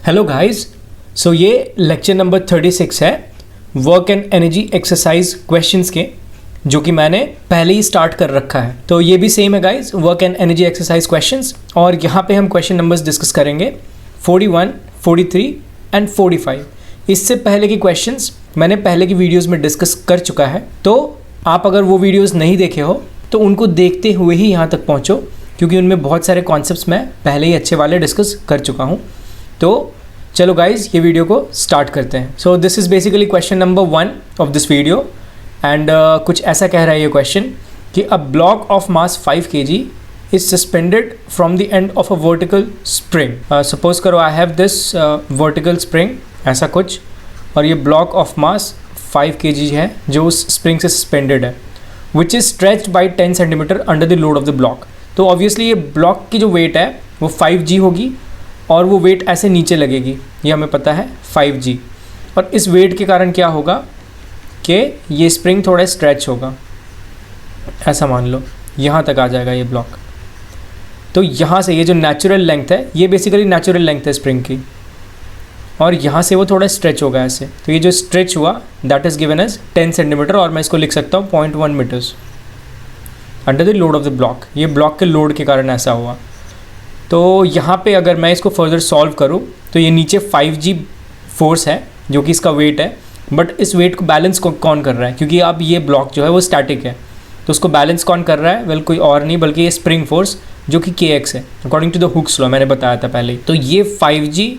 Hello guys, सो ये lecture number 36 है work and energy exercise questions के, जो कि मैंने पहले ही स्टार्ट कर रखा है। तो ये भी सेम है guys, work and energy exercise questions. और यहाँ पे हम क्वेश्चन नंबर्स डिस्कस करेंगे 41, 43 एंड 45। इससे पहले की क्वेश्चंस मैंने पहले की वीडियोज़ में डिस्कस कर चुका है, तो आप अगर वो वीडियोज़ नहीं देखे हो तो उनको देखते हुए ही यहाँ तक पहुँचो, क्योंकि उनमें बहुत सारे कॉन्सेप्ट्स मैं पहले ही अच्छे वाले डिस्कस कर चुका हूँ। तो चलो गाइज, ये वीडियो को स्टार्ट करते हैं। So this is basically question number 1 of this video and कुछ ऐसा कह रहा है ये क्वेश्चन कि a block of mass 5 kg is suspended from the end of a vertical spring. Suppose करो I have this vertical spring, ऐसा कुछ, और ये ब्लॉक ऑफ मास 5 kg है जो उस स्प्रिंग से सस्पेंडेड है, which is stretched by 10 centimetre under the load of the block. तो ऑब्वियसली ये ब्लॉक की जो वेट है वो 5g होगी और वो वेट ऐसे नीचे लगेगी, ये हमें पता है 5g। और इस वेट के कारण क्या होगा कि ये स्प्रिंग थोड़ा स्ट्रेच होगा, ऐसा मान लो यहाँ तक आ जाएगा ये ब्लॉक। तो यहाँ से ये जो नेचुरल लेंथ है, ये बेसिकली नेचुरल लेंथ है स्प्रिंग की, और यहाँ से वो थोड़ा स्ट्रेच होगा ऐसे। तो ये जो स्ट्रेच हुआ that is given as 10 centimeter, और मैं इसको लिख सकता हूँ 0.1 meters under the load of the block. ये ब्लॉक के लोड के कारण ऐसा हुआ। तो यहाँ पे अगर मैं इसको फर्दर सॉल्व करूँ तो ये नीचे 5g फोर्स है जो कि इसका वेट है, बट इस वेट को बैलेंस कौन कर रहा है, क्योंकि अब ये ब्लॉक जो है वो स्टैटिक है, तो उसको बैलेंस कौन कर रहा है? वेल, कोई और नहीं बल्कि ये स्प्रिंग फोर्स जो कि kx है, according to the Hooke's law, मैंने बताया था पहले ही। तो ये 5g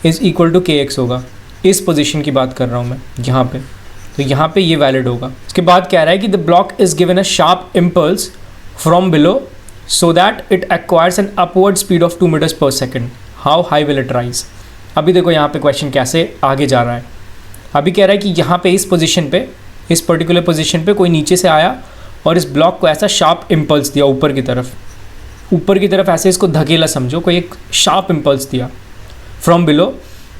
is equal to kx होगा। इस पोजिशन की बात कर रहा हूँ मैं यहाँ पे, तो यहाँ पे ये वैलिड होगा। उसके बाद कह रहा है कि the block is given a sharp impulse from below so that it acquires an upward speed of 2 meters per second. How high will it rise? अभी देखो यहाँ पे क्वेश्चन कैसे आगे जा रहा है। अभी कह रहा है कि यहाँ पे इस पोजीशन पे, इस पर्टिकुलर पोजीशन पे कोई नीचे से आया और इस ब्लॉक को ऐसा शार्प इम्पल्स दिया ऊपर की तरफ ऐसे इसको धकेला समझो, कोई एक शार्प इम्पल्स दिया from below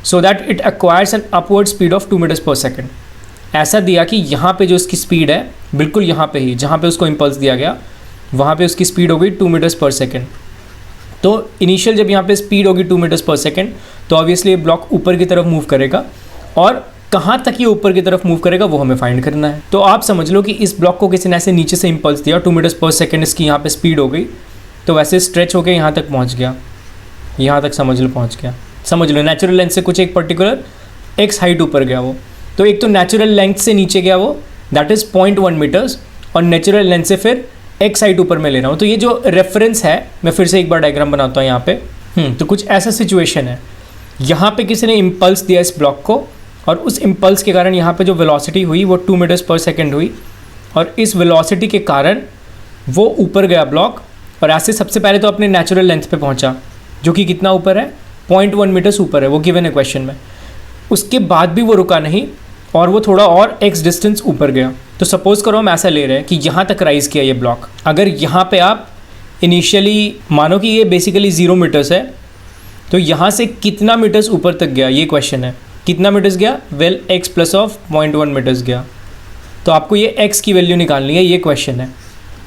so that it acquires an upward speed of 2 meters per second। ऐसा दिया कि यहाँ पे जो इसकी स्पीड है, बिल्कुल यहाँ पे ही जहाँ पे उसको इम्पल्स दिया गया वहाँ पे उसकी स्पीड हो गई 2 meters per second। तो इनिशियल जब यहाँ पे स्पीड होगी 2 meters per second, तो ऑब्वियसली ये ब्लॉक ऊपर की तरफ मूव करेगा, और कहाँ तक ये ऊपर की तरफ मूव करेगा वो हमें फाइंड करना है। तो आप समझ लो कि इस ब्लॉक को किसी ने ऐसे नीचे से इम्पल्स दिया, 2 meters per second इसकी यहाँ पे स्पीड हो गई, तो वैसे स्ट्रेच होकर यहाँ तक पहुँच गया, यहाँ तक समझ लो पहुँच गया। समझ लो नेचुरल लेंथ से कुछ एक पर्टिकुलर x हाइट ऊपर गया वो, तो एक तो नेचुरल लेंथ से नीचे गया वो, दैट इज़ 0.1 मीटर्स, और नेचुरल लेंथ से फिर x हाइट ऊपर में ले रहा हूँ। तो ये जो रेफरेंस है, मैं फिर से एक बार डायग्राम बनाता हूँ यहाँ पे। तो कुछ ऐसा सिचुएशन है, यहाँ पे किसी ने इम्पल्स दिया इस ब्लॉक को, और उस इम्पल्स के कारण यहाँ पे जो वेलोसिटी हुई वो 2 meters per second हुई, और इस वेलोसिटी के कारण वो ऊपर गया ब्लॉक, और ऐसे सबसे पहले तो अपने नेचुरल लेंथ पे पहुँचा, जो कि कितना ऊपर है? 0.1 मीटर्स ऊपर है, वो गिवन है क्वेश्चन में। उसके बाद भी वो रुका नहीं, और वो थोड़ा और x डिस्टेंस ऊपर गया। तो सपोज़ करो हम ऐसा ले रहे हैं कि यहाँ तक राइज़ किया ये ब्लॉक। अगर यहाँ पे आप इनिशियली मानो कि ये बेसिकली 0 मीटर्स है, तो यहाँ से कितना मीटर्स ऊपर तक गया, ये क्वेश्चन है। कितना मीटर्स गया? Well, x plus of 0.1 meters गया। तो आपको ये x की वैल्यू निकालनी है, ये क्वेश्चन है,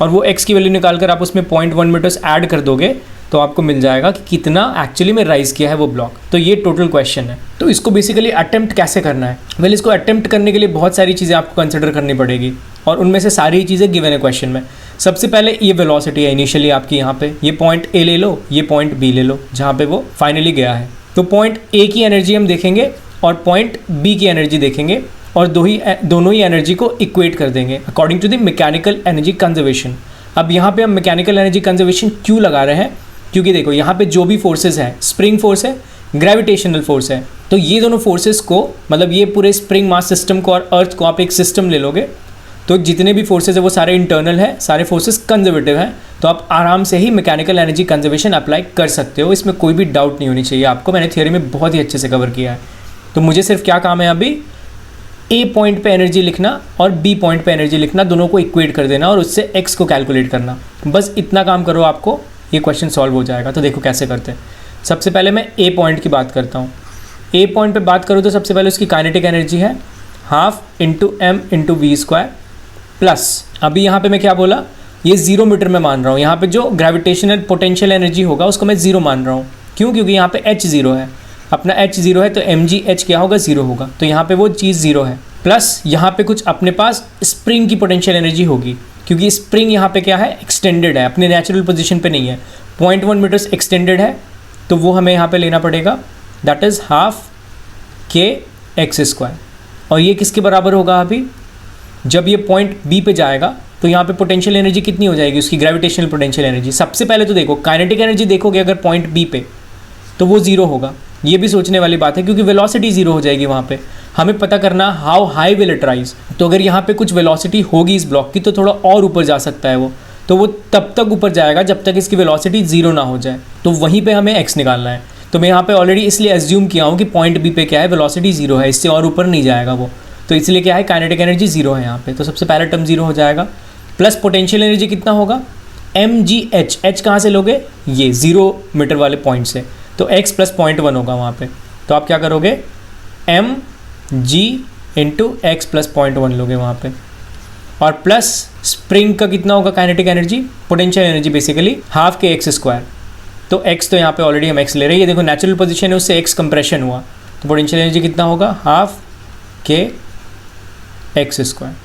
और वो x की वैल्यू निकाल कर आप उसमें 0.1 मीटर्स ऐड कर दोगे तो आपको मिल जाएगा कि कितना एक्चुअली में राइज़ किया है वो ब्लॉक। तो ये टोटल क्वेश्चन है। तो इसको बेसिकली अटेम्प्ट कैसे करना है? वेल, इसको अटेम्प्ट करने के लिए बहुत सारी चीज़ें आपको कंसिडर करनी पड़ेगी, और उनमें से सारी चीज़ें गिवन है क्वेश्चन में। सबसे पहले ये वेलोसिटी है इनिशियली आपकी, यहाँ पे ये पॉइंट A ले लो, ये पॉइंट B ले लो जहाँ पे वो फाइनली गया है। तो पॉइंट A की एनर्जी हम देखेंगे और पॉइंट B की एनर्जी देखेंगे, और दोनों ही एनर्जी को इक्वेट कर देंगे according to the mechanical energy conservation. अब यहाँ पे हम मैकेनिकल एनर्जी कंजर्वेशन क्यों लगा रहे हैं? क्योंकि देखो यहाँ पे जो भी फोर्सेस हैं, स्प्रिंग फोर्स है, ग्रेविटेशनल फोर्स है, तो ये दोनों फोर्सेस को, मतलब ये पूरे स्प्रिंग मास सिस्टम को और अर्थ को आप एक सिस्टम ले लोगे, तो जितने भी फोर्सेस है वो सारे इंटरनल है, सारे फोर्सेस कंजर्वेटिव हैं, तो आप आराम से ही मैकेनिकल एनर्जी कंजर्वेशन अप्लाई कर सकते हो। इसमें कोई भी डाउट नहीं होनी चाहिए आपको, मैंने थियोरी में बहुत ही अच्छे से कवर किया है। तो मुझे सिर्फ क्या काम है अभी? A पॉइंट पे एनर्जी लिखना और B पॉइंट पे एनर्जी लिखना, दोनों को इक्वेट कर देना और उससे x को कैलकुलेट करना। बस इतना काम करो, आपको ये क्वेश्चन सॉल्व हो जाएगा। तो देखो कैसे करते हैं। सबसे पहले मैं A पॉइंट की बात करता हूँ। A पॉइंट पे बात करूँ तो सबसे पहले उसकी काइनेटिक एनर्जी है 1/2 × m × v² प्लस, अभी यहाँ पे मैं क्या बोला, ये 0 मीटर में मान रहा हूँ। यहाँ पे जो ग्रेविटेशनल पोटेंशियल एनर्जी होगा उसको मैं 0 मान रहा हूँ। क्यों? क्योंकि यहाँ पे h 0 है। अपना h 0 है तो mgh क्या होगा, 0 होगा, तो यहाँ पे वो चीज़ 0 है। प्लस यहाँ पे कुछ अपने पास स्प्रिंग की पोटेंशियल एनर्जी होगी, क्योंकि स्प्रिंग यहाँ पे क्या है, एक्सटेंडेड है, अपने नेचुरल पोजीशन पे नहीं है, 0.1 मीटर्स एक्सटेंडेड है, तो वो हमें यहाँ पे लेना पड़ेगा, दैट इज़ हाफ के एक्स स्क्वायर। और ये किसके बराबर होगा, अभी जब ये पॉइंट बी पे जाएगा तो यहाँ पे पोटेंशियल एनर्जी कितनी हो जाएगी, उसकी ग्रेविटेशनल पोटेंशियल एनर्जी। सबसे पहले तो देखो काइनेटिक एनर्जी देखोगे अगर पॉइंट बी पे, तो वो 0 होगा, ये भी सोचने वाली बात है, क्योंकि वेलोसिटी 0 हो जाएगी वहाँ पे। हमें पता करना how high will it rise, तो अगर यहाँ पे कुछ वेलोसिटी होगी इस ब्लॉक की तो थोड़ा और ऊपर जा सकता है वो, तो वो तब तक ऊपर जाएगा जब तक इसकी वेलोसिटी 0 ना हो जाए, तो वहीं पे हमें x निकालना है। तो मैं यहाँ पे ऑलरेडी इसलिए एज्यूम किया हूँ कि पॉइंट बी पे क्या है, वेलोसिटी 0 है, इससे और ऊपर नहीं जाएगा वो, तो इसलिए क्या है, काइनेटिक एनर्जी 0 है यहाँ पे, तो सबसे पहला टर्म 0 हो जाएगा। प्लस पोटेंशियल एनर्जी कितना होगा, mgh, h कहाँ से लोगे, ये 0 मीटर वाले पॉइंट से, तो x प्लस 0.1 होगा वहाँ पे, तो आप क्या करोगे, mg इंटू एक्स प्लस 0.1 लोगे वहाँ पे। और प्लस स्प्रिंग का कितना होगा, kinetic energy, potential energy basically half के एक्स स्क्वायर, तो x तो यहाँ पे ऑलरेडी हम x ले रहे हैं, ये देखो नेचुरल पोजीशन है, उससे x कंप्रेशन हुआ, तो पोटेंशियल एनर्जी कितना होगा, हाफ के एक्स स्क्वायर।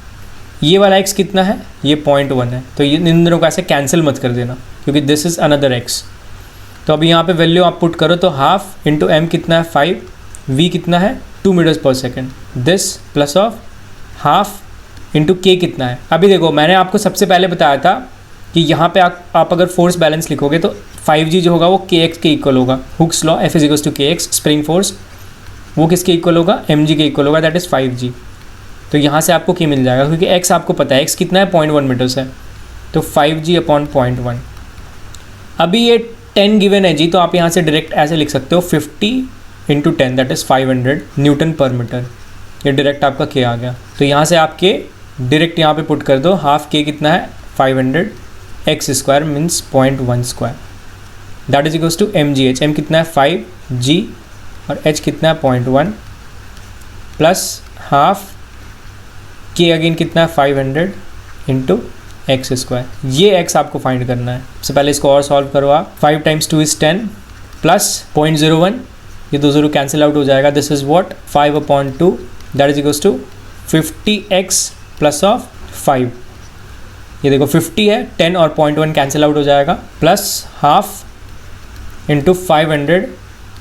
ये वाला x कितना है, ये 0.1 है, तो ये इन दोनों को ऐसे कैंसिल मत कर देना, क्योंकि दिस इज़ अनदर x। तो अभी यहाँ पे वैल्यू आप पुट करो, तो हाफ इंटू एम कितना है 5, v कितना है 2 मीटर्स पर second, this plus of half into के कितना है। अभी देखो मैंने आपको सबसे पहले बताया था कि यहाँ पे आप अगर फोर्स बैलेंस लिखोगे तो 5g जो होगा वो kx के इक्वल होगा, Hooke's law F is to kx, spring force वो किसके इक्वल होगा, mg के इक्वल होगा, दैट इज़ 5g। तो यहाँ से आपको k मिल जाएगा, क्योंकि x आपको पता है x कितना है, 0.1 मीटर्स है, तो 5g अपॉन 0.1। अभी ये 10 गिवन है जी, तो आप यहाँ से डायरेक्ट ऐसे लिख सकते हो 50 इंटू 10 दैट इज़ 500 न्यूटन पर मीटर, ये डायरेक्ट आपका k आ गया। तो यहाँ से आप k डायरेक्ट यहाँ पे पुट कर दो, हाफ k कितना है 500, x square means 0.1 square, that is equals to mgh, m कितना है 5g और h कितना है 0.1 प्लस हाफ k अगेन कितना है 500 इंटू एक्स स्क्वायर। ये x आपको फाइंड करना है। सबसे पहले इसको और सॉल्व करो आप, 5 टाइम्स 2 इज़ 10 प्लस 0.01, ये 2 0 कैंसिल आउट हो जाएगा, this is what 5 upon 2 that is equals to 50x plus of 5, ये देखो 50 है, 10 और 0.1 कैंसिल आउट हो जाएगा, plus half into 500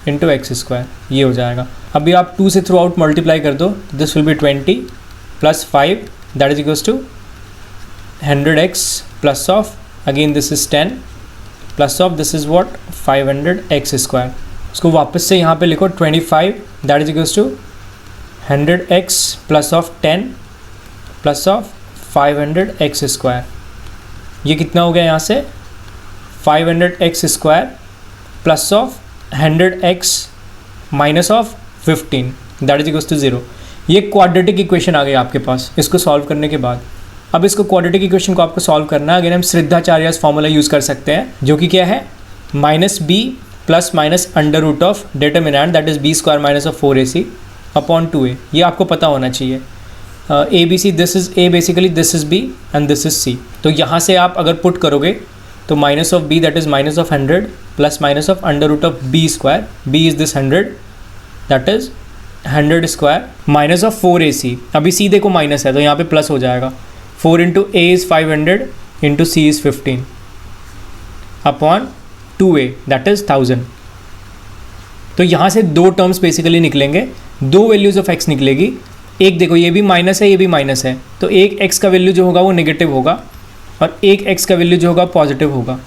into x square, ये हो जाएगा। अभी आप 2 से थ्रू आउट मल्टीप्लाई कर दो, this will be 20 plus 5 that is equals to 100x plus of again this is 10 plus of this is what 500x square. उसको वापस से यहाँ पे लिखो 25 that is equals to 100x plus of 10 plus of 500x square. ये कितना हो गया यहाँ से 500x square plus of 100x minus of 15 that is equals to 0। ये क्वाड्रेटिक इक्वेशन आ गई आपके पास इसको सॉल्व करने के बाद। अब इसको क्वाड्रेटिक इक्वेशन को आपको सॉल्व करना है, अगर हम श्रद्धाचार्यस फॉर्मूला यूज़ कर सकते हैं, जो कि क्या है minus b plus minus under root of determinant that is b square minus of 4ac upon 2a। ये आपको पता होना चाहिए। A b c, this is a basically, this is b and this is c. तो यहाँ से आप अगर पुट करोगे तो minus of b that is minus of 100 plus minus of under root of b square, b is this 100 that is 100 square minus of 4ac। अभी सी देखो minus है तो यहाँ पे प्लस हो जाएगा, 4 into a is 500 into c is 15 upon 2a that is 1000। तो यहाँ से दो टर्म्स बेसिकली निकलेंगे, दो वैल्यूज़ ऑफ x निकलेगी। एक देखो ये भी माइनस है, ये भी माइनस है, तो एक x का वैल्यू जो होगा वो नेगेटिव होगा और एक x का वैल्यू जो होगा पॉजिटिव होगा।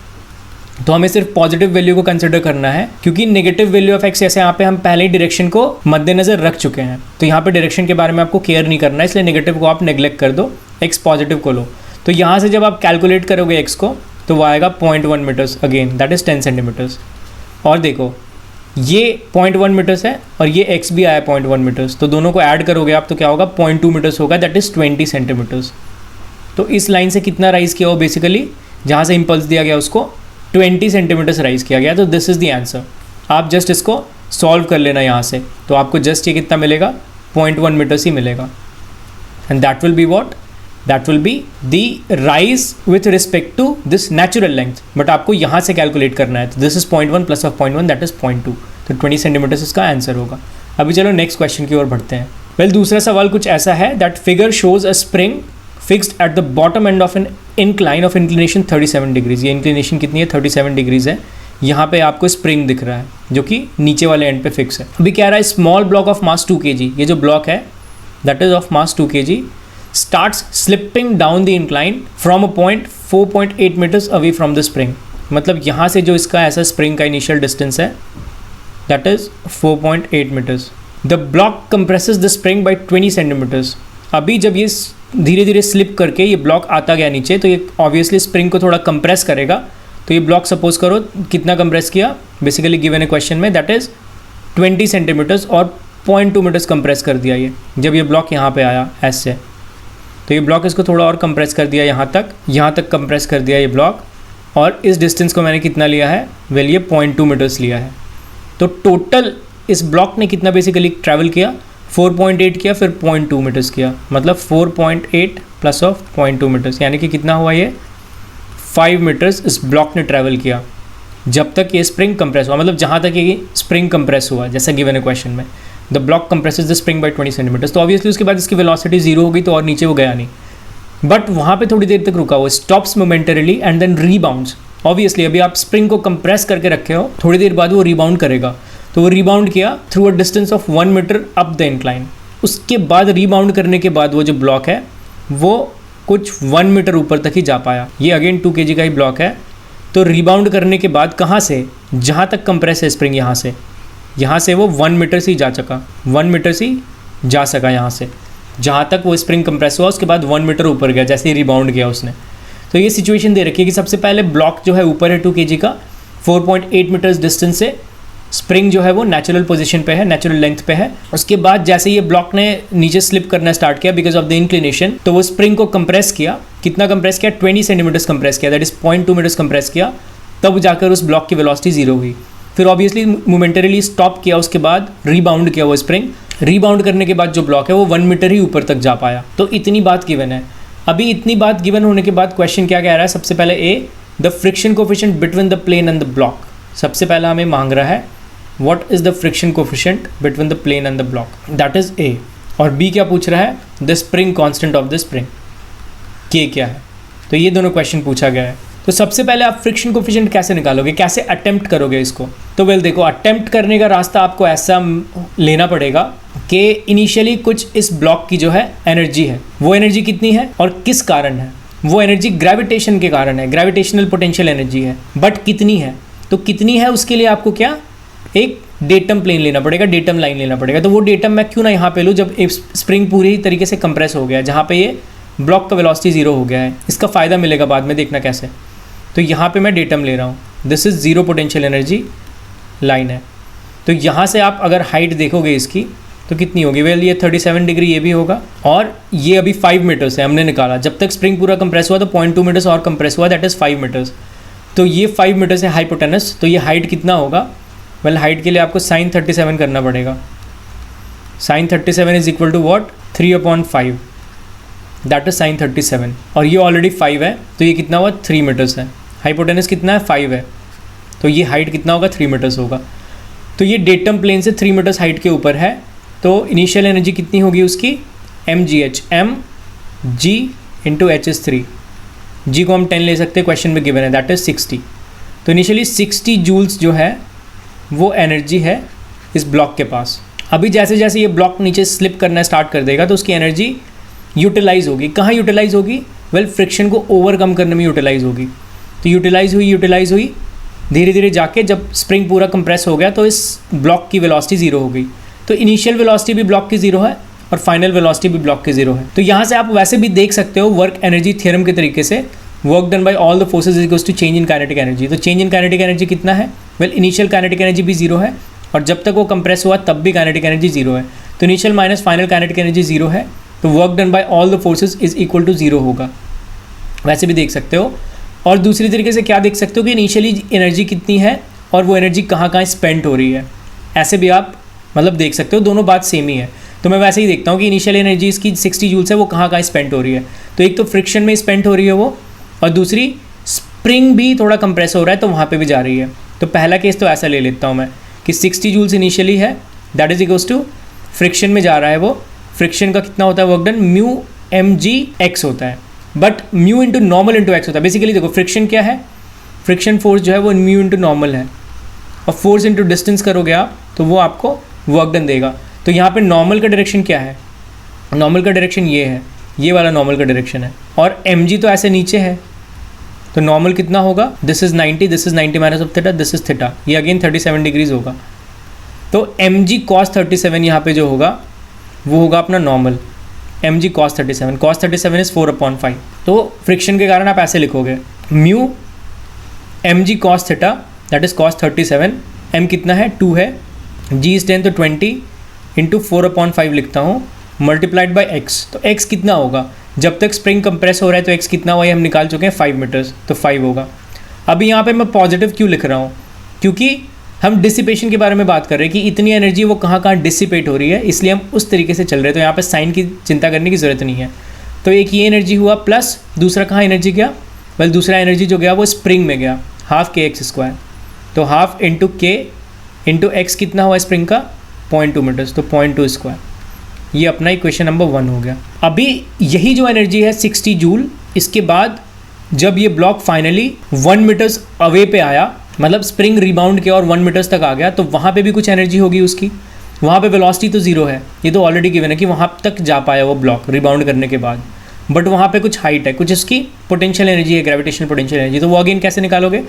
तो हमें सिर्फ पॉजिटिव वैल्यू को कंसिडर करना है, क्योंकि नेगेटिव वैल्यू ऑफ x ऐसे यहाँ पे हम पहले ही डायरेक्शन को मद्देनजर रख चुके हैं, तो यहाँ पे डायरेक्शन के बारे में आपको केयर नहीं करना है, इसलिए नेगेटिव को आप नेग्लेक्ट कर दो, x पॉजिटिव को लो। तो यहाँ से जब आप कैलकुलेट करोगे x को तो वो आएगा 0.1 meters again that is 10 centimeters. और देखो ये 0.1 मीटर्स है और ये x भी आया 0.1 मीटर्स, तो दोनों को ऐड करोगे आप तो क्या होगा 0.2 मीटर्स होगा दैट इज़ 20 सेंटीमीटर्स। तो इस लाइन से कितना राइज़ किया हो बेसिकली, जहाँ से इम्पल्स दिया गया उसको 20 सेंटीमीटर्स राइज़ किया गया। तो दिस इज़ द आंसर। आप जस्ट इसको सॉल्व कर लेना यहाँ से, तो आपको जस्ट ये कितना मिलेगा 0.1 मीटर्स ही मिलेगा। And that will be what, that will be the rise with respect to this natural length, but आपको यहाँ से कैलकुलेट करना है। तो this is 0.1 plus of 0.1 that is 0.2। तो तो 20 सेंटीमीटर्स इसका आंसर होगा। अभी चलो नेक्स्ट क्वेश्चन की ओर बढ़ते हैं। वेल दूसरा सवाल कुछ ऐसा है, that figure shows a spring fixed at the bottom end of an incline of inclination 37 degrees. ये इंक्लिनेशन कितनी है, 37 डिग्रीज है। यहाँ पे आपको स्प्रिंग दिख रहा है जो कि नीचे वाले एंड पे फिक्स है। अभी कह रहा है small block of mass 2 kg, ये जो ब्लॉक है that is of mass 2 kg starts slipping down the incline from a point 4.8 meters away from the spring. मतलब यहाँ से जो इसका ऐसा स्प्रिंग का इनिशियल डिस्टेंस है that is 4.8 meters. The block compresses the spring by 20 centimeters. अभी जब ये धीरे धीरे स्लिप करके ये ब्लॉक आता गया नीचे, तो ये ऑब्वियसली स्प्रिंग को थोड़ा कंप्रेस करेगा। तो ये ब्लॉक सपोज करो कितना कंप्रेस किया, बेसिकली गिवन ए क्वेश्चन में दैट इज 20 सेंटीमीटर्स और 0.2 मीटर्स कंप्रेस कर दिया ये जब ये ब्लॉक यहाँ पे आया ऐसे। तो ये ब्लॉक इसको थोड़ा और कंप्रेस कर दिया, यहाँ तक कंप्रेस कर दिया ये ब्लॉक। और इस डिस्टेंस को मैंने कितना लिया है, वेल ये 0.2 मीटर्स लिया है। तो टोटल इस ब्लॉक ने कितना बेसिकली ट्रैवल किया, 4.8 किया फिर 0.2 मीटर्स किया, मतलब 4.8 प्लस ऑफ 0.2 मीटर्स, यानी कि कितना हुआ ये 5 मीटर्स इस ब्लॉक ने ट्रैवल किया जब तक ये स्प्रिंग कंप्रेस हुआ। मतलब जहाँ तक ये स्प्रिंग कंप्रेस हुआ, जैसा गिवन है क्वेश्चन में, the block compresses the spring by 20 centimeters. तो ऑब्वियसली उसके बाद इसकी वेलोसिटी 0 हो गई, तो और नीचे वो गया नहीं, बट वहाँ पे थोड़ी देर तक रुका, वो stops momentarily and then rebounds. Obviously अभी आप स्प्रिंग को कंप्रेस करके रखे हो, थोड़ी देर बाद वो रीबाउंड करेगा। तो वो रीबाउंड किया through a distance of 1 meter up the incline. उसके बाद रीबाउंड करने के बाद वो जो ब्लॉक है वो कुछ 1 मीटर ऊपर तक ही जा पाया। ये अगेन 2 kg का ही ब्लॉक है। तो रीबाउंड करने के बाद कहाँ से, जहाँ तक कंप्रेस है स्प्रिंग, यहाँ से वो 1 मीटर से ही जा सका, 1 मीटर से ही जा सका यहाँ से, जहाँ तक वो स्प्रिंग कंप्रेस हुआ। उसके बाद 1 मीटर ऊपर गया जैसे ही रीबाउंड किया उसने। तो ये सिचुएशन दे रखी है कि सबसे पहले ब्लॉक जो है ऊपर है 2 kg का, 4.8 मीटर्स डिस्टेंस से स्प्रिंग जो है वो नेचुरल पोजीशन पे है, नेचुरल लेंथ पे है। उसके बाद जैसे ये ब्लॉक ने नीचे स्लिप करना स्टार्ट किया बिकॉज ऑफ द इंक्लिनेशन, तो वो स्प्रिंग को कंप्रेस किया। कितना कंप्रेस किया, 20 सेंटीमीटर्स कंप्रेस किया, दैट इज 0.2 मीटर्स कंप्रेस किया। तब जाकर उस ब्लॉक की वेलोसिटी 0 हुई। फिर ऑब्वियसली मोमेंटरीली स्टॉप किया, उसके बाद रीबाउंड किया वो स्प्रिंग। रीबाउंड करने के बाद जो ब्लॉक है वो 1 मीटर ही ऊपर तक जा पाया। तो इतनी बात गिवन है। अभी इतनी बात गिवन होने के बाद क्वेश्चन क्या कह रहा है, सबसे पहले a, the friction coefficient between the plane and the block. सबसे पहला हमें मांग रहा है what is the friction coefficient between the plane and the block, that is A। और B क्या पूछ रहा है, the spring constant of the spring, K क्या है। तो ये दोनों क्वेश्चन पूछा गया है। तो सबसे पहले आप फ्रिक्शन कोफिशिएंट कैसे निकालोगे, कैसे अटेम्प्ट करोगे इसको। तो वेल देखो, अटेम्प्ट करने का रास्ता आपको ऐसा लेना पड़ेगा कि इनिशियली कुछ इस ब्लॉक की जो है एनर्जी है, वो एनर्जी कितनी है और किस कारण है, वो एनर्जी ग्रेविटेशन के कारण है, ग्रेविटेशनल पोटेंशियल एनर्जी है। बट कितनी है, तो कितनी है उसके लिए आपको क्या, एक डेटम प्लेन लेना पड़ेगा, डेटम लाइन लेना पड़ेगा। तो वो डेटम मैं क्यों ना यहाँ पे लूँ जब स्प्रिंग पूरी तरीके से कंप्रेस हो गया, जहाँ पे ये ब्लॉक का वेलोसिटी 0 हो गया है। इसका फ़ायदा मिलेगा बाद में, देखना कैसे। तो यहाँ पे मैं डेटम ले रहा हूँ, this is 0 potential energy line है। तो यहाँ से आप अगर हाइट देखोगे इसकी तो कितनी होगी, वेल ये 37 डिग्री ये भी होगा, और ये अभी 5 मीटर्स है हमने निकाला। जब तक स्प्रिंग पूरा कंप्रेस हुआ तो 0.2 मीटर्स और कंप्रेस हुआ, दैट इज़ 5 मीटर्स। तो ये 5 मीटर्स है हाइपोटेनस। तो ये हाइट कितना होगा, वेल हाइट के लिए आपको sin 37 करना पड़ेगा। sin 37 is equal to what, 3/5, that is sin 37। और ये ऑलरेडी 5 है, तो ये कितना हुआ, 3 मीटर्स है। हाइपोटेनस कितना है, 5 है, तो ये हाइट कितना होगा, 3 मीटर्स होगा। तो ये डेटम प्लेन से 3 मीटर्स हाइट के ऊपर है। तो इनिशियल एनर्जी कितनी होगी उसकी, mgh, mg into h3। g को हम 10 ले सकते हैं, क्वेश्चन में गिवन है, दैट इज 60। तो इनिशियली 60 जूल्स जो है वो एनर्जी है इस ब्लॉक के पास। अभी जैसे जैसे ये ब्लॉक नीचे स्लिप करना स्टार्ट कर देगा तो उसकी एनर्जी यूटिलाइज होगी। कहाँ यूटिलाइज होगी, वेल फ्रिक्शन को ओवरकम करने में यूटिलाइज होगी। तो यूटिलाइज हुई, धीरे धीरे जाके जब स्प्रिंग पूरा कंप्रेस हो गया तो इस ब्लॉक की वेलोसिटी 0 हो गई। तो इनिशियल वेलोसिटी भी ब्लॉक की 0 है और फाइनल वेलोसिटी भी ब्लॉक की 0 है। तो यहाँ से आप वैसे भी देख सकते हो वर्क एनर्जी थ्योरम के तरीके से, work done by all the forces is equals to change in kinetic energy. तो चेंज इन काइनेटिक एनर्जी कितना है, वेल इनिशियल काइनेटिक एनर्जी भी 0 है और जब तक वो कंप्रेस हुआ तब भी काइनेटिक एनर्जी 0 है। तो initial minus final kinetic energy 0 है, तो work done by all the forces is equal to 0 होगा। वैसे भी देख सकते हो। और दूसरी तरीके से क्या देख सकते हो कि इनिशियली एनर्जी कितनी है और वो एनर्जी कहाँ कहाँ स्पेंड हो रही है, ऐसे भी आप मतलब देख सकते हो। दोनों बात सेम ही है। तो मैं वैसे ही देखता हूँ कि इनिशियल एनर्जी इसकी 60 जूल्स है, वो कहाँ कहाँ स्पेंड हो रही है। तो एक तो फ्रिक्शन में स्पेंड हो रही है वो, और दूसरी स्प्रिंग भी थोड़ा कंप्रेस हो रहा है तो वहाँ पे भी जा रही है। तो पहला केस तो ऐसा ले लेता हूँ मैं कि 60 जूल्स इनिशियली है, that is equals to friction में जा रहा है वो, फ्रिक्शन का कितना होता है work done, mu m g x होता है, but mu into normal into x होता है। बेसिकली देखो फ्रिक्शन क्या है, फ्रिक्शन फोर्स जो है वो म्यू इंटू नॉर्मल है, और फोर्स इंटू डिस्टेंस करोगे आप तो वो आपको वर्क डन देगा। तो यहाँ पे नॉर्मल का डायरेक्शन क्या है, नॉर्मल का डायरेक्शन ये है, ये वाला नॉर्मल का डायरेक्शन है, और एम जी तो ऐसे नीचे है, तो नॉर्मल कितना होगा, this is 90, this is 90 minus of theta, this is theta, ये अगेन 37 डिग्रीज होगा। तो एम जी कॉस 37 यहाँ पे जो होगा वो होगा अपना normal, m g cos 37, cos 37 is 4/5। तो फ्रिक्शन के कारण आप ऐसे लिखोगे mu m g cos theta that is cos 37, m कितना है 2 है, जी इज 10 तो 20 इंटू 4/5 लिखता हूँ, मल्टीप्लाइड बाई एक्स। तो एक्स कितना होगा, जब तक स्प्रिंग कंप्रेस हो रहा है तो एक्स कितना हुआ ये हम निकाल चुके हैं 5 मीटर्स, तो 5 होगा। अभी यहाँ पे मैं पॉजिटिव क्यों लिख रहा हूँ, क्योंकि हम डिसिपेशन के बारे में बात कर रहे हैं कि इतनी एनर्जी वो कहाँ कहाँ डिसिपेट हो रही है, इसलिए हम उस तरीके से चल रहे हैं। तो यहाँ पे साइन की चिंता करने की ज़रूरत नहीं है। तो एक ये एनर्जी हुआ, प्लस दूसरा कहाँ एनर्जी गया, वेल दूसरा एनर्जी जो गया वो स्प्रिंग में गया, हाफ के एक्स स्क्वायर, तो हाफ इंटू के इंटू एक्स कितना हुआ स्प्रिंग का 0.2 मीटर्स, तो 0.2 स्क्वायर। ये अपना इक्वेशन नंबर 1 हो गया। अभी यही जो एनर्जी है 60 जूल, इसके बाद जब ये ब्लॉक फाइनली 1 मीटर्स अवे पे आया, मतलब स्प्रिंग रिबाउंड किया और 1 मीटर्स तक आ गया, तो वहाँ पे भी कुछ एनर्जी होगी उसकी, वहाँ पे वेलोसिटी तो ज़ीरो है, ये तो ऑलरेडी गिवन है कि वहाँ तक जा पाया वो ब्लॉक रिबाउंड करने के बाद, बट वहाँ पे कुछ हाइट है, कुछ इसकी पोटेंशियल एनर्जी है, ग्रेविटेशनल पोटेंशियल एनर्जी। तो वो अगेन कैसे निकालोगे,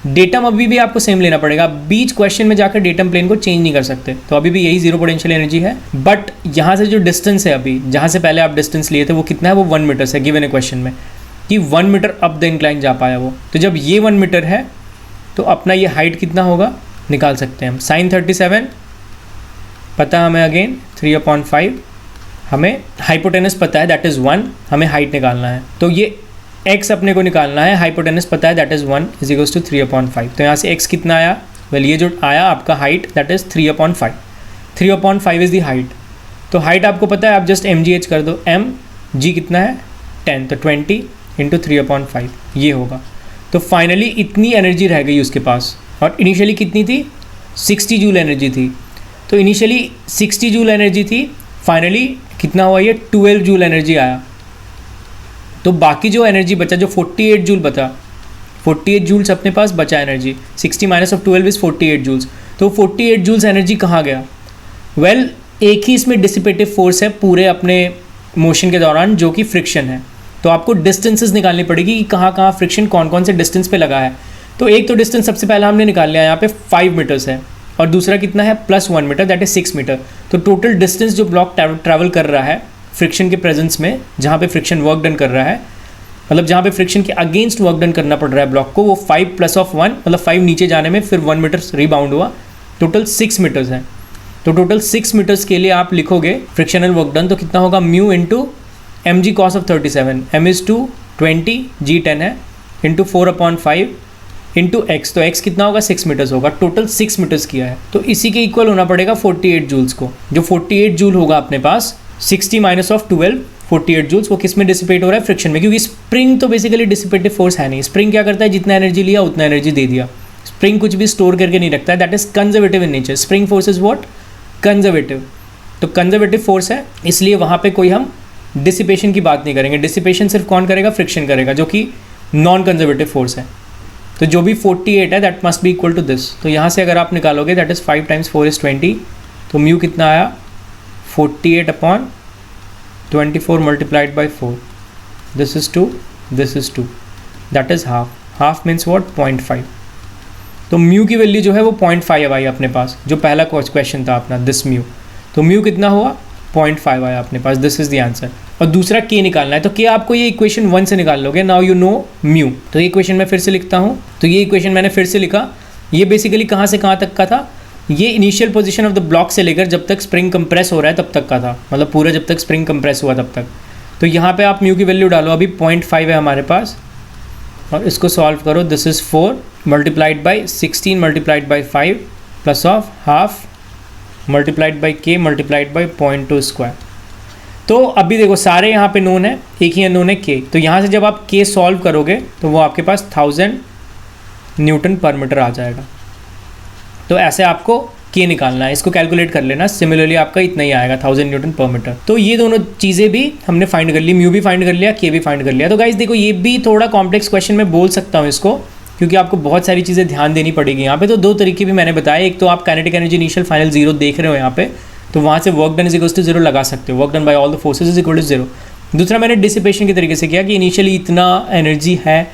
डेटम अभी भी आपको सेम लेना पड़ेगा, बीच क्वेश्चन में जाकर डेटम प्लेन को चेंज नहीं कर सकते, तो अभी भी यही जीरो पोटेंशियल एनर्जी है। बट यहाँ से जो डिस्टेंस है, अभी जहाँ से पहले आप डिस्टेंस लिए थे वो कितना है, वो 1 मीटर है गिवन है क्वेश्चन में, कि 1 मीटर अप द इंक्लाइन जा पाया वो। तो जब ये 1 मीटर है तो अपना ये हाइट कितना होगा निकाल सकते हैं हम, साइन 37 पता है हमें, अगेन 3/5, हमें हाइपोटेनस पता है दैट इज़ 1, हमें हाइट निकालना है, तो ये x अपने को निकालना है, हाइपोटेनस पता है that is 1 is equals to 3/5। तो यहाँ से x कितना आया, वेल ये जो आया आपका height that is 3/5, 3/5 is the height. तो हाइट आपको पता है, आप जस्ट mgh कर दो, m g कितना है 10, तो 20 इंटू 3/5 ये होगा। तो फाइनली इतनी एनर्जी रह गई उसके पास, और इनिशियली कितनी थी 60 जूल एनर्जी थी, तो इनिशियली 60 जूल एनर्जी थी, फाइनली कितना हुआ ये 12 जूल एनर्जी आया। तो बाकी जो एनर्जी बचा, जो 48 जूल बचा, 48 जूल्स अपने पास बचा energy, 60 minus of 12 is 48 joules. तो 48 जूल्स एनर्जी कहाँ गया, वेल एक ही इसमें डिसिपेटिव फोर्स है पूरे अपने मोशन के दौरान, जो कि फ्रिक्शन है। तो आपको डिस्टेंसेस निकालनी पड़ेगी कि कहाँ कहाँ फ्रिक्शन कौन कौन से डिस्टेंस पे लगा है। तो एक तो डिस्टेंस सबसे पहला हमने निकाल लिया, यहाँ पे 5 मीटर्स है, और दूसरा कितना है +1 मीटर दैट इज 6 मीटर। तो टोटल डिस्टेंस जो ब्लॉक ट्रैवल कर रहा है फ्रिक्शन के प्रेजेंस में, जहाँ पे फ्रिक्शन वर्क डन कर रहा है, मतलब जहाँ पे फ्रिक्शन के अगेंस्ट वर्क डन करना पड़ रहा है ब्लॉक को, वो 5 + 1 मतलब 5 नीचे जाने में, फिर 1 मीटर रिबाउंड हुआ, टोटल 6 मीटर्स है। तो टोटल 6 मीटर्स के लिए आप लिखोगे फ्रिक्शनल वर्क डन, तो कितना होगा mu into m g cos of 37, m is 2 20 g 10 है, इंटू 4/5 इंटू एक्स, तो एक्स कितना होगा 6 मीटर्स होगा, टोटल 6 मीटर्स किया है। तो इसी के इक्वल होना पड़ेगा 48 जूल्स को, जो 48 जूल होगा अपने पास, 60 माइनस ऑफ 12 48 जूल्स, वो किस में डिसिपेट हो रहा है फ्रिक्शन में, क्योंकि स्प्रिंग तो बेसिकली डिसिपेटिव फोर्स है नहीं। स्प्रिंग क्या करता है, जितना एनर्जी लिया उतना एनर्जी दे दिया, स्प्रिंग कुछ भी स्टोर करके नहीं रखता है, that is conservative in nature. Spring force is what, conservative. तो कंजर्वेटिव फोर्स है, इसलिए वहाँ पे कोई हम डिसिपेशन की बात नहीं करेंगे। डिसिपेशन सिर्फ कौन करेगा, फ्रिक्शन करेगा, जो कि नॉन कंजर्वेटिव फोर्स है। तो जो भी 48 है that must be equal to this. तो यहाँ से अगर आप निकालोगे दैट इज़ 5 × 4 = 20, तो म्यू कितना आया 48/24 multiplied by 4, this is 2 this is 2 that is half means what 0.5। तो म्यू की वैल्यू जो है वो 0.5 आई अपने पास, जो पहला क्वेश्चन था अपना दिस म्यू, तो म्यू कितना हुआ 0.5 आया अपने पास, दिस इज द आंसर। और दूसरा के निकालना है, तो के आपको ये इक्वेशन 1 से निकाल लोगे, नाउ यू नो म्यू। तो ये इक्वेशन मैं फिर से लिखता हूँ, तो ये इक्वेशन मैंने फिर से लिखा, ये बेसिकली कहाँ से कहाँ तक का था, ये initial position of the block से लेकर जब तक स्प्रिंग कंप्रेस हो रहा है तब तक का था, मतलब पूरा जब तक स्प्रिंग कंप्रेस हुआ तब तक। तो यहाँ पे आप म्यू की वैल्यू डालो, अभी 0.5 है हमारे पास, और इसको सॉल्व करो, this is 4 multiplied by 16 multiplied by 5 plus of half multiplied by के मल्टीप्लाइड बाई 0.2 स्क्वायर। तो अभी देखो सारे यहाँ पे नोन है, एक ही अननोन है के। तो यहाँ से जब आप के सॉल्व करोगे तो वो आपके पास 1000 न्यूटन पर मीटर आ जाएगा। तो ऐसे आपको के निकालना है, इसको कैलकुलेट कर लेना। सिमिलरली आपका इतना ही आएगा 1000 न्यूटन पर मीटर। तो ये दोनों चीज़ें भी हमने फाइंड कर ली, म्यू भी फाइंड कर लिया, के भी फाइंड कर लिया। तो गाइस देखो ये भी थोड़ा कॉम्प्लेक्स क्वेश्चन में बोल सकता हूँ इसको, क्योंकि आपको बहुत सारी चीज़ें ध्यान देनी पड़ेगी यहाँ पे। तो दो तरीके भी मैंने बताए, एक तो आप काइनेटिक एनर्जी इनिशियल फाइनल 0 देख रहे हो यहाँ पे, तो वहाँ से work done is equal to 0 लगा सकते हो, work done by all the forces is equal to 0। दूसरा मैंने डिसिपेशन के तरीके से किया कि इनिशियली इतना एनर्जी है,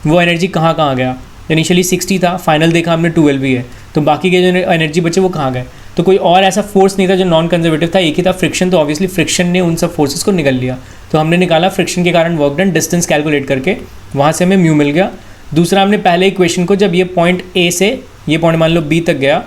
वो एनर्जी कहाँ कहाँ गया। इनिशियली 60 था, फाइनल देखा हमने 12 भी है, तो बाकी के जो एनर्जी बचे वो कहाँ गए। तो कोई और ऐसा फोर्स नहीं था जो नॉन कंजर्वेटिव था, एक ही था फ्रिक्शन। तो ऑब्वियसली फ्रिक्शन ने उन सब फोर्सेस को निकल लिया। तो हमने निकाला फ्रिक्शन के कारण वर्क डन, डिस्टेंस कैलकुलेट करके वहाँ से हमें म्यू मिल गया। दूसरा हमने पहले इक्वेशन को, जब ये पॉइंट ए से ये पॉइंट मान लो बी तक गया,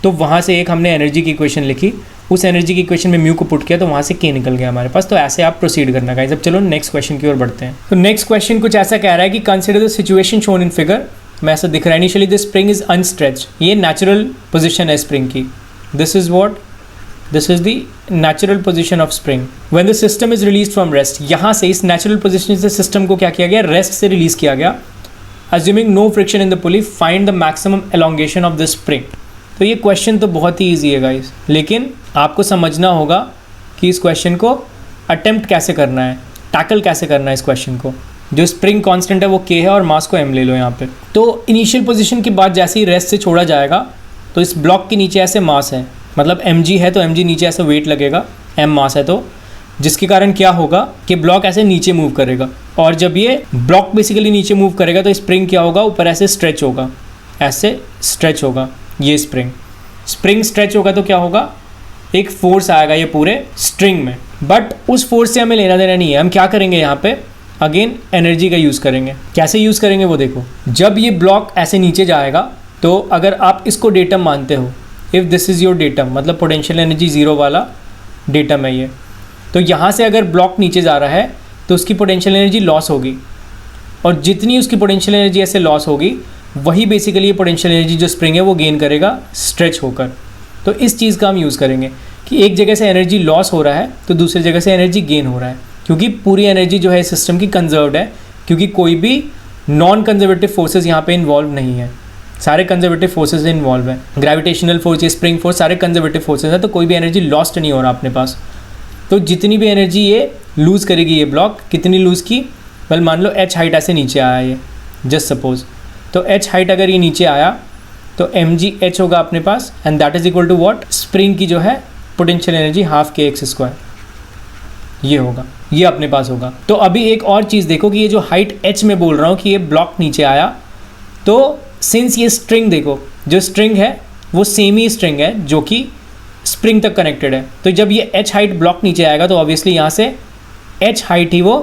तो वहाँ से एक हमने एनर्जी की इक्वेशन लिखी, उस एनर्जी की इक्वेशन में म्यू को पुट किया, तो वहाँ से के निकल गया हमारे पास। तो ऐसे आप प्रोसीड करना गाइस। अब चलो नेक्स्ट क्वेश्चन की ओर बढ़ते हैं। तो नेक्स्ट क्वेश्चन कुछ ऐसा कह रहा है कि consider the situation shown in figure. मैं ऐसा दिख रहा है, initially the spring is unstretched, ये नेचुरल पोजिशन है स्प्रिंग की। This is what, this is the natural position of spring when the system is release from rest. यहाँ से इस नेचुरल पोजिशन से सिस्टम को क्या किया गया, रेस्ट से रिलीज किया गया। Assuming no friction in the pulley, find the maximum elongation of the spring। तो ये क्वेश्चन तो बहुत ही ईजी है गाइस, लेकिन आपको समझना होगा कि इस क्वेश्चन को अटेम्प्ट कैसे करना है, टैकल कैसे करना है इस क्वेश्चन को। जो स्प्रिंग कांस्टेंट है वो के है और मास को एम ले लो यहाँ पे। तो इनिशियल पोजीशन के बाद जैसे ही रेस्ट से छोड़ा जाएगा, तो इस ब्लॉक के नीचे ऐसे मास है, मतलब एम है, तो एम नीचे ऐसे वेट लगेगा, एम मास है, तो जिसके कारण क्या होगा कि ब्लॉक ऐसे नीचे मूव करेगा। और जब ये ब्लॉक बेसिकली नीचे मूव करेगा तो स्प्रिंग क्या होगा, ऊपर ऐसे स्ट्रेच होगा, ऐसे स्ट्रेच होगा ये स्प्रिंग स्ट्रेच होगा। तो क्या होगा, एक फोर्स आएगा ये पूरे स्ट्रिंग में, बट उस फोर्स से हमें लेना देना नहीं है। हम क्या करेंगे यहाँ पे, अगेन एनर्जी का यूज़ करेंगे। कैसे यूज़ करेंगे वो देखो। जब ये ब्लॉक ऐसे नीचे जाएगा, तो अगर आप इसको डेटम मानते हो, if this is your datum, मतलब पोटेंशियल एनर्जी 0 वाला डेटम है ये, तो यहाँ से अगर ब्लॉक नीचे जा रहा है तो उसकी पोटेंशियल एनर्जी लॉस होगी, और जितनी उसकी पोटेंशियल एनर्जी ऐसे लॉस होगी, वही बेसिकली ये पोटेंशियल एनर्जी जो स्प्रिंग है वो गेन करेगा स्ट्रेच होकर। तो इस चीज़ का हम यूज़ करेंगे कि एक जगह से एनर्जी लॉस हो रहा है तो दूसरी जगह से एनर्जी गेन हो रहा है, क्योंकि पूरी एनर्जी जो है इस सिस्टम की कंजर्व्ड है, क्योंकि कोई भी नॉन कंजर्वेटिव फोर्सेज यहाँ पे इन्वॉल्व नहीं है, सारे कंजर्वेटिव फोर्सेज इन्वॉल्व है। ग्रेविटेशनल फोर्स, ये स्प्रिंग फोर्स, सारे कंजर्वेटिव फोर्सेज हैं, तो कोई भी एनर्जी लॉस्ट नहीं हो रहा अपने पास। तो जितनी भी एनर्जी ये लूज़ करेगी ये ब्लॉक, कितनी लूज़ की, वेल मान लो h हाइट ऐसे नीचे आया ये, जस्ट सपोज, तो h हाइट अगर ये नीचे आया तो mgh होगा अपने पास, and that is equal to what, spring की जो है पोटेंशियल एनर्जी हाफ kx², ये होगा, ये अपने पास होगा। तो अभी एक और चीज़ देखो कि ये जो हाइट h में बोल रहा हूँ कि ये ब्लॉक नीचे आया, तो सिंस ये स्ट्रिंग देखो, जो स्ट्रिंग है वो सेम ही स्ट्रिंग है जो कि स्प्रिंग तक कनेक्टेड है, तो जब ये h हाइट ब्लॉक नीचे आएगा तो ऑब्वियसली यहाँ से h हाइट ही वो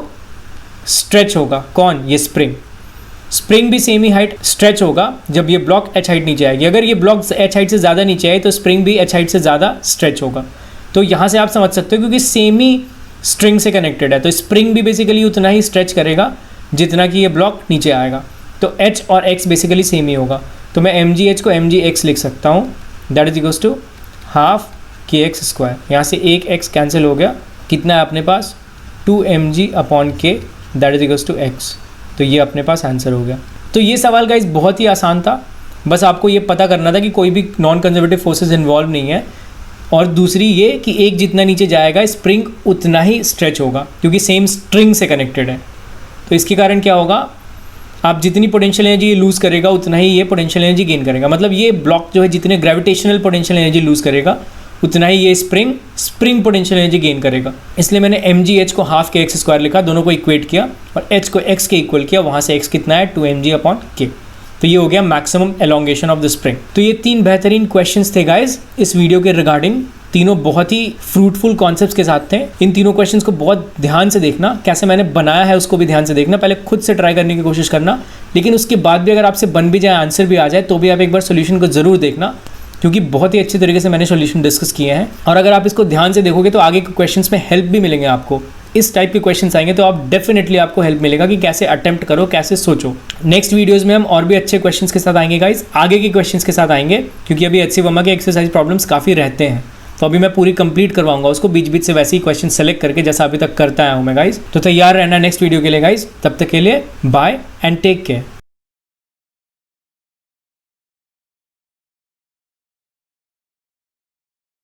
स्ट्रेच होगा। कौन, ये स्प्रिंग भी सेम ही हाइट स्ट्रेच होगा जब ये ब्लॉक h हाइट नीचे आएगी। अगर ये ब्लॉक h हाइट से ज़्यादा नीचे आए तो स्प्रिंग भी h हाइट से ज़्यादा स्ट्रेच होगा। तो यहाँ से आप समझ सकते हो क्योंकि सेम ही स्ट्रिंग से कनेक्टेड है, तो स्प्रिंग भी बेसिकली उतना ही स्ट्रेच करेगा जितना कि ये ब्लॉक नीचे आएगा। तो h और x बेसिकली सेम ही होगा, तो मैं mgh को mgx लिख सकता हूँ, that is equals to half kx²। यहाँ से एक x कैंसिल हो गया, कितना है अपने पास 2mg/k, that is equals to x। तो ये अपने पास आंसर हो गया। तो ये सवाल गाइस बहुत ही आसान था, बस आपको ये पता करना था कि कोई भी नॉन कंजर्वेटिव फोर्सेस इन्वॉल्व नहीं है, और दूसरी ये कि एक जितना नीचे जाएगा स्प्रिंग उतना ही स्ट्रेच होगा, क्योंकि सेम स्ट्रिंग से कनेक्टेड है। तो इसके कारण क्या होगा, आप जितनी पोटेंशियल एनर्जी लूज़ करेगा उतना ही ये पोटेंशियल एनर्जी गेन करेगा। मतलब ये ब्लॉक जो है जितने ग्रेविटेशनल पोटेंशियल एनर्जी लूज़ करेगा उतना ही ये स्प्रिंग पोटेंशियल एनर्जी गेन करेगा। इसलिए मैंने mgh को हाफ kx² लिखा, दोनों को इक्वेट किया और h को x के इक्वल किया, वहाँ से x कितना है 2mg/k। तो ये हो गया maximum elongation of the spring. तो ये 3 बेहतरीन क्वेश्चंस थे गाइज इस वीडियो के रिगार्डिंग, तीनों बहुत ही फ्रूटफुल कॉन्सेप्ट्स के साथ थे। इन तीनों क्वेश्चंस को बहुत ध्यान से देखना, कैसे मैंने बनाया है उसको भी ध्यान से देखना, पहले खुद से ट्राई करने की कोशिश करना, लेकिन उसके बाद भी अगर आपसे बन भी जाए, आंसर भी आ जाए, तो भी आप एक बार सोल्यूशन को ज़रूर देखना, क्योंकि बहुत ही अच्छे तरीके से मैंने सोल्यूशन डिस्कस किए हैं। और अगर आप इसको ध्यान से देखोगे तो आगे के क्वेश्चंस में हेल्प भी मिलेंगे आपको। इस टाइप के क्वेश्चंस आएंगे तो आप डेफिनेटली आपको हेल्प मिलेगा कि कैसे अटेम्प्ट करो, कैसे सोचो। नेक्स्ट वीडियोस में हम और भी अच्छे क्वेश्चंस के साथ आएंगे गाइस, आगे के क्वेश्चंस के साथ आएंगे, क्योंकि अभी HC वर्मा के एक्सरसाइज प्रॉब्लम्स काफ़ी रहते हैं, तो अभी मैं पूरी कंप्लीट करवाऊंगा उसको बीच बीच से वैसे ही क्वेश्चन सेलेक्ट करके, जैसा अभी तक करता आया हूँ मैं गाइस। तो तैयार रहना नेक्स्ट वीडियो के लिए गाइस, तब तक के लिए बाय एंड टेक केयर।